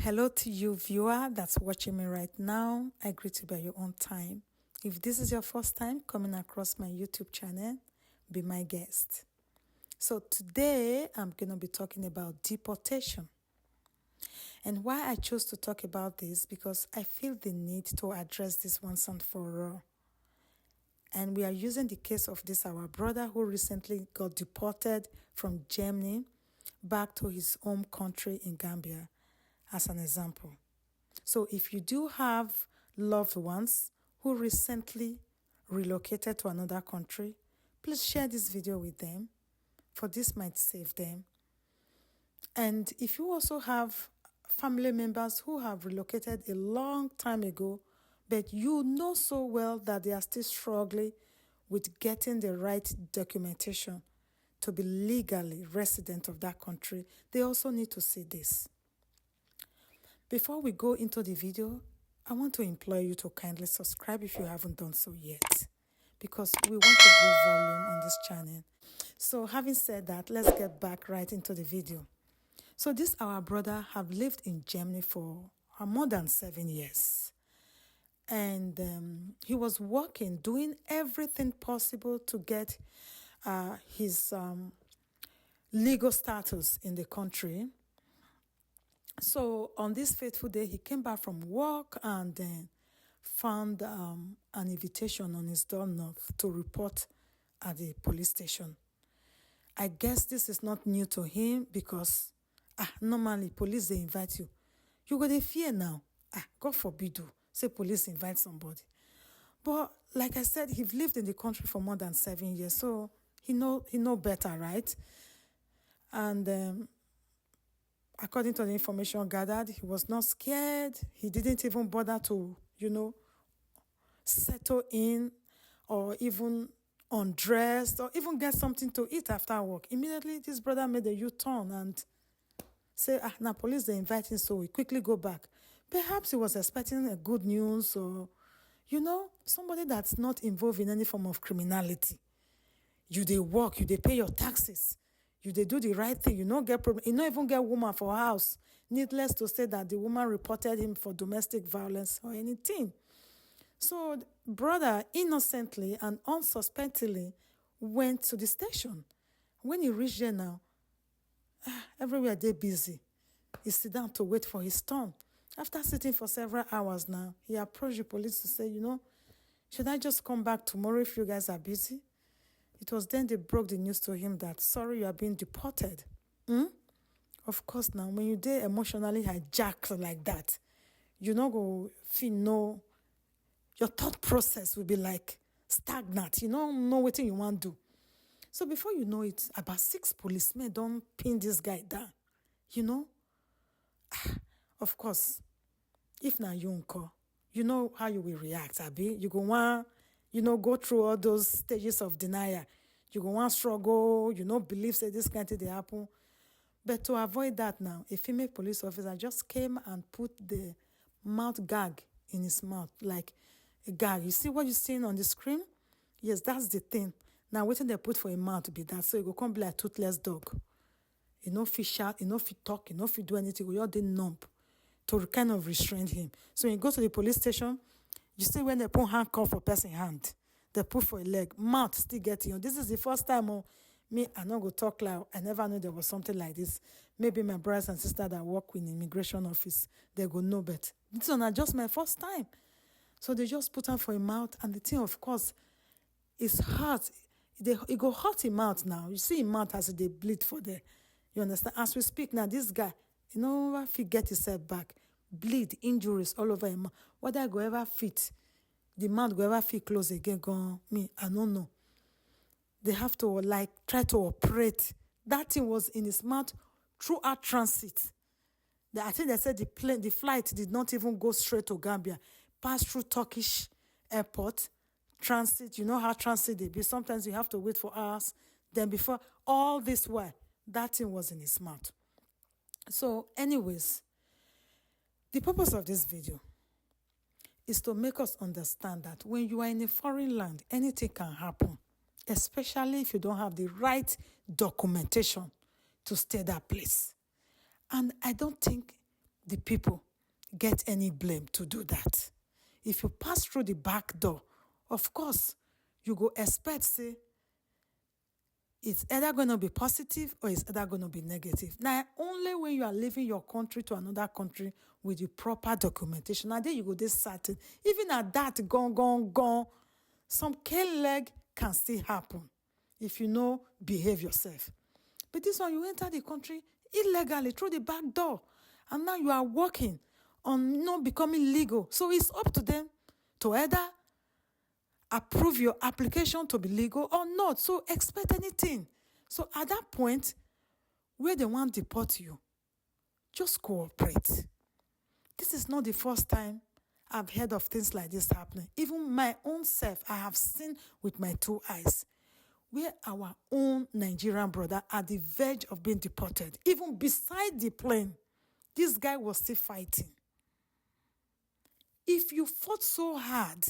Hello to you, viewer that's watching me right now. I greet you by your own time. If this is your first time coming across my YouTube channel, be my guest. So today I'm going to be talking about deportation. And why I chose to talk about this, because I feel the need to address this once and for all. And we are using the case of this our brother who recently got deported from Germany back to his home country in Gambia as an example. So if you do have loved ones who recently relocated to another country, please share this video with them, for this might save them. And if you also have family members who have relocated a long time ago, but you know so well that they are still struggling with getting the right documentation to be legally resident of that country, they also need to see this. Before we go into the video, I want to implore you to kindly subscribe if you haven't done so yet, because we want to grow volume on this channel. So having said that, let's get back right into the video. So this our brother have lived in Germany for more than 7 years. And he was working, doing everything possible to get his legal status in the country. So on this fateful day, he came back from work and then found an invitation on his doorknob to report at the police station. I guess this is not new to him, because normally police, they invite you. You go dey fear now. God forbid you say police invite somebody. But like I said, he lived in the country for more than 7 years, so he know better, right? And according to the information gathered, he was not scared. He didn't even bother to, settle in or even undressed or even get something to eat after work. Immediately, this brother made a U-turn and say, now police, they invite him, so we quickly go back. Perhaps he was expecting a good news or, somebody that's not involved in any form of criminality. You dey work, you dey pay your taxes. You dey do the right thing. You no get problem. You no even get woman for house. Needless to say that the woman reported him for domestic violence or anything. So brother innocently and unsuspectingly went to the station. When he reached there now, everywhere they busy. He sit down to wait for his turn. After sitting for several hours now, he approached the police to say, should I just come back tomorrow if you guys are busy? It was then they broke the news to him that, sorry, you are being deported. Of course, now, when you dey emotionally hijacked like that, you no go feel your thought process will be like stagnant. You don't know what you want to do. So before you know it, about 6 policemen don't pin this guy down. Of course, if na you uncle, you know how you will react, abi. You go want, go through all those stages of denial. You go want struggle, believe say this kind of thing dey happen. But to avoid that now, a female police officer just came and put the mouth gag in his mouth, like a gag. You see what you're seeing on the screen? Yes, that's the thing. Now, wetin they put for a mouth be that, so it go come be like toothless dog. You no fit shout, you no fit talk, you no fit do anything. You just dey numb to kind of restrain him. So when you go to the police station, you see when they put handcuff for person hand, they put for a leg, mouth still get you. This is the first time I no go talk loud. I never knew there was something like this. Maybe my brothers and sisters that work with the immigration office, they go know, but this is just my first time. So they just put on for a mouth, and the thing, of course, is hurt. It go hurt him mouth now. You see him mouth as they bleed for there. You understand? As we speak now, this guy, if he get himself back, bleed, injuries all over him. Whether I go ever fit, the mouth go ever fit close again, I don't know. They have to try to operate. That thing was in his mouth throughout transit. I think they said the flight did not even go straight to Gambia. Passed through Turkish airport, transit. You know how transit they be. Sometimes you have to wait for hours. Then before all this while, that thing was in his mouth. So anyways, the purpose of this video is to make us understand that when you are in a foreign land, anything can happen, especially if you don't have the right documentation to stay that place. And I don't think the people get any blame to do that. If you pass through the back door, of course, you go expect, say, it's either going to be positive or it's either going to be negative. Now, only when you are leaving your country to another country with the proper documentation, now there you go, this certain. Even at that, gone, some leg can still happen if you know, behave yourself. But this one, you enter the country illegally through the back door, and now you are working on not becoming legal. So it's up to them to either approve your application to be legal or not. So expect anything. So at that point, where they want to deport you, just cooperate. This is not the first time I've heard of things like this happening. Even my own self, I have seen with my 2 eyes, where our own Nigerian brother at the verge of being deported, even beside the plane, this guy was still fighting. If you fought so hard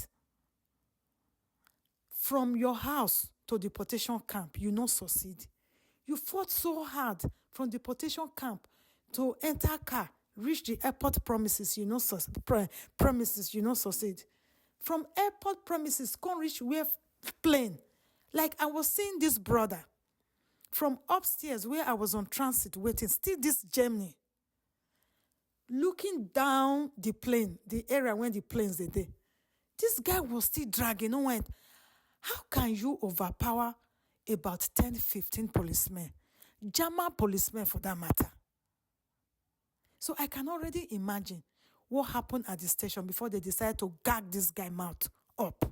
from your house to deportation camp, you not succeed. You fought so hard from deportation camp to enter car, reach the airport premises, you not succeed. From airport premises, come reach where plane. Like I was seeing this brother from upstairs where I was on transit waiting, still this Germany, looking down the plane, the area when the planes are there. This guy was still dragging on. How can you overpower about 10, 15 policemen? German policemen for that matter. So I can already imagine what happened at the station before they decided to gag this guy mouth up.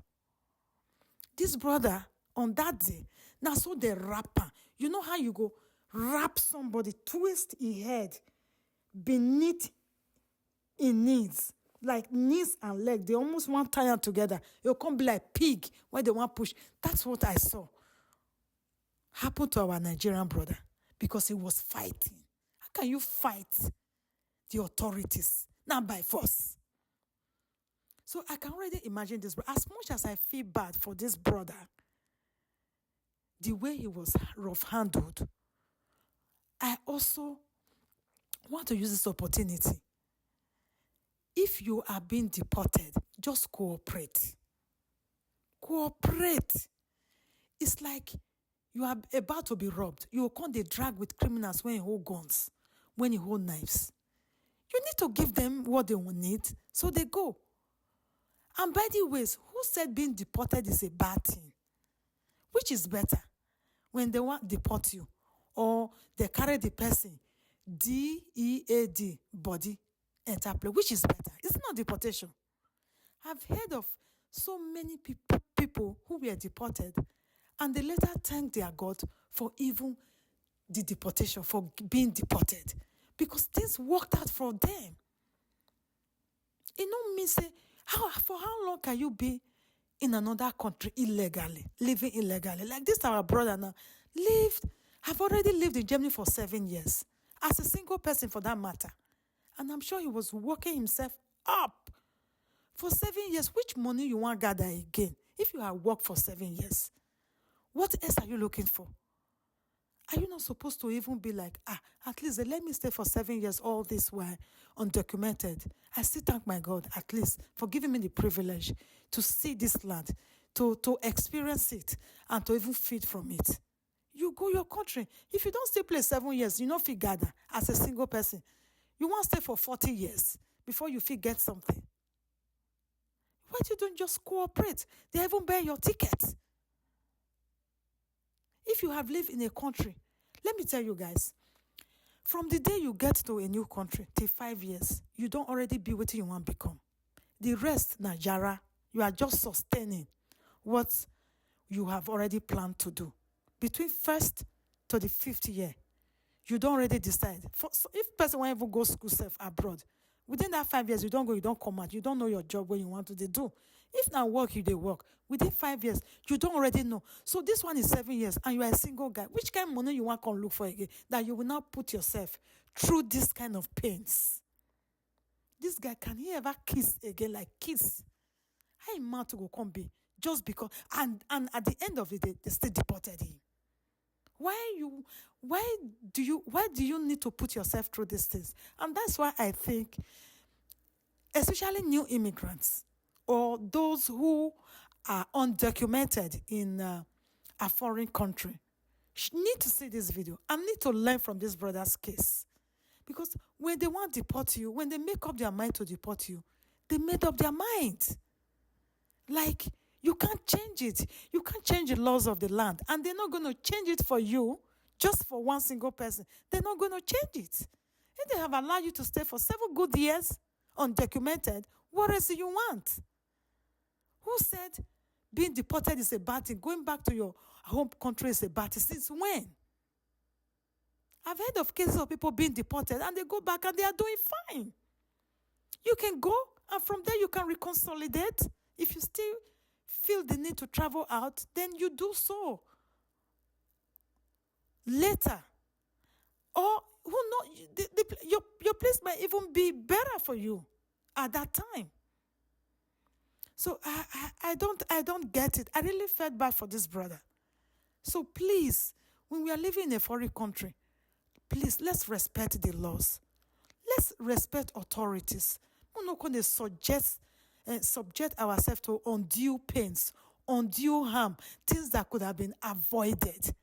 This brother, on that day, now so the rapper, you know how you go wrap somebody, twist his head beneath his knees, like knees and leg, they almost want tired together. It'll come be like pig when they want push. That's what I saw happen to our Nigerian brother because he was fighting. How can you fight the authorities? Not by force. So I can already imagine this. As much as I feel bad for this brother, the way he was rough handled, I also want to use this opportunity. If you are being deported, just cooperate. Cooperate. It's like you are about to be robbed. You can't they drag with criminals when you hold guns, when you hold knives. You need to give them what they will need, so they go. And by the ways, who said being deported is a bad thing? Which is better? When they want to deport you, or they carry the person, DEAD, body, enter play. Which is better? It's not deportation. I've heard of so many people who were deported, and they later thanked their God for even the deportation, for being deported, because things worked out for them. It don't mean say, for how long can you be in another country illegally, living illegally? Like this, our brother now have already lived in Germany for 7 years, as a single person for that matter. And I'm sure he was working himself up for 7 years. Which money you want to gather again? If you have worked for 7 years, what else are you looking for? Are you not supposed to even be like, at least let me stay for 7 years all this while undocumented? I still thank my God, at least, for giving me the privilege to see this land, to experience it, and to even feed from it. You go your country. If you don't stay play 7 years, you don't feel gather as a single person. You want to stay for 40 years before you feel get something. Why you don't just cooperate? They even buy your ticket. If you have lived in a country, let me tell you guys, from the day you get to a new country till 5 years, you don't already be what you want to become. The rest, Najara, you are just sustaining what you have already planned to do. Between 1st to the 5th year, you don't already decide. So if person want even go school self abroad, within that 5 years, you don't go, you don't come out, you don't know your job when you want to do. If now work, you they work. Within 5 years, you don't already know. So this one is 7 years and you are a single guy. Which kind of money you want to look for again? That you will not put yourself through this kind of pains. This guy, can he ever kiss again? Like kiss? How a man to go come be? Just because, and at the end of the day, they still deported him. Why why do you need to put yourself through these things? And that's why I think, especially new immigrants or those who are undocumented in a foreign country, need to see this video and need to learn from this brother's case. Because when they want to deport you, when they make up their mind to deport you, they made up their mind. Like, you can't change it. You can't change the laws of the land. And they're not going to change it for you just for one single person. They're not going to change it. If they have allowed you to stay for 7 good years undocumented, what else do you want? Who said being deported is a bad thing? Going back to your home country is a bad thing? Since when? I've heard of cases of people being deported and they go back and they are doing fine. You can go and from there you can reconsolidate. If you still feel the need to travel out, then you do so later. Or who knows, your place might even be better for you at that time. So I don't get it. I really felt bad for this brother. So please, when we are living in a foreign country, please, let's respect the laws. Let's respect authorities. We're not going to subject ourselves to undue pains, undue harm, things that could have been avoided.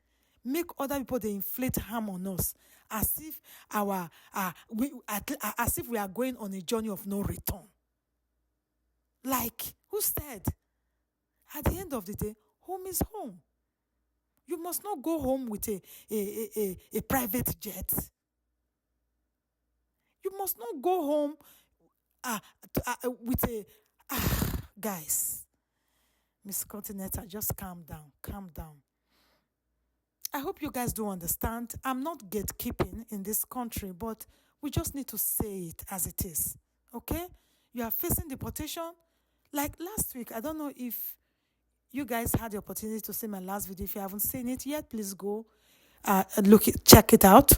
Make other people they inflict harm on us, as if as if we are going on a journey of no return. Like, who said? At the end of the day, home is home. You must not go home with a private jet. You must not go home with a... guys, Miss Continental, just calm down. Calm down. I hope you guys do understand. I'm not gatekeeping in this country, but we just need to say it as it is. Okay? You are facing deportation. Like last week, I don't know if you guys had the opportunity to see my last video. If you haven't seen it yet, please go check it out.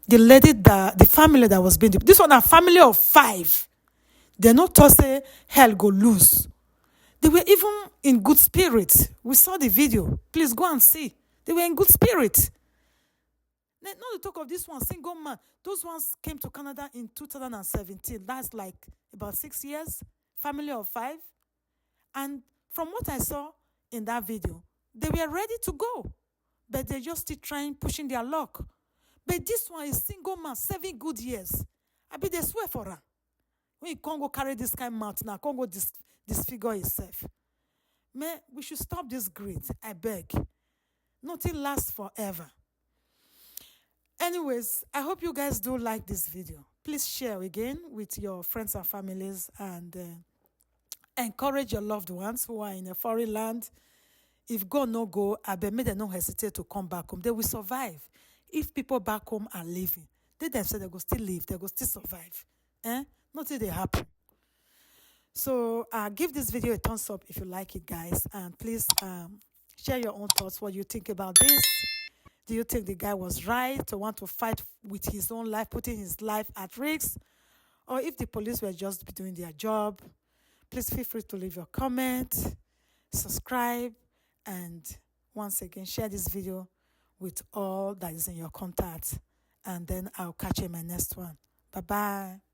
The lady, the family that was being deported. This one a family of 5. They not to say hell go loose. They were even in good spirit. We saw the video. Please go and see. They were in good spirit. Not to talk of this one, single man. Those ones came to Canada in 2017. That's like about 6 years. Family of 5. And from what I saw in that video, they were ready to go. But they just still trying, pushing their luck. But this one is single man, 7 good years. I be they swear for her. When you can't go carry this kind of mouth now, can't go disfigure yourself. Man, we should stop this greed. I beg. Nothing lasts forever. Anyways, I hope you guys do like this video. Please share again with your friends and families and encourage your loved ones who are in a foreign land. If God no go, I bet me they don't hesitate to come back home. They will survive. If people back home are living, they themselves they go still live, they go still survive. Nothing they happen. So give this video a thumbs up if you like it, guys, and please share your own thoughts. What you think about this? Do you think the guy was right to want to fight with his own life, putting his life at risk? Or if the police were just doing their job? Please feel free to leave your comment, subscribe, and once again, share this video with all that is in your contacts. And then I'll catch you in my next one. Bye-bye.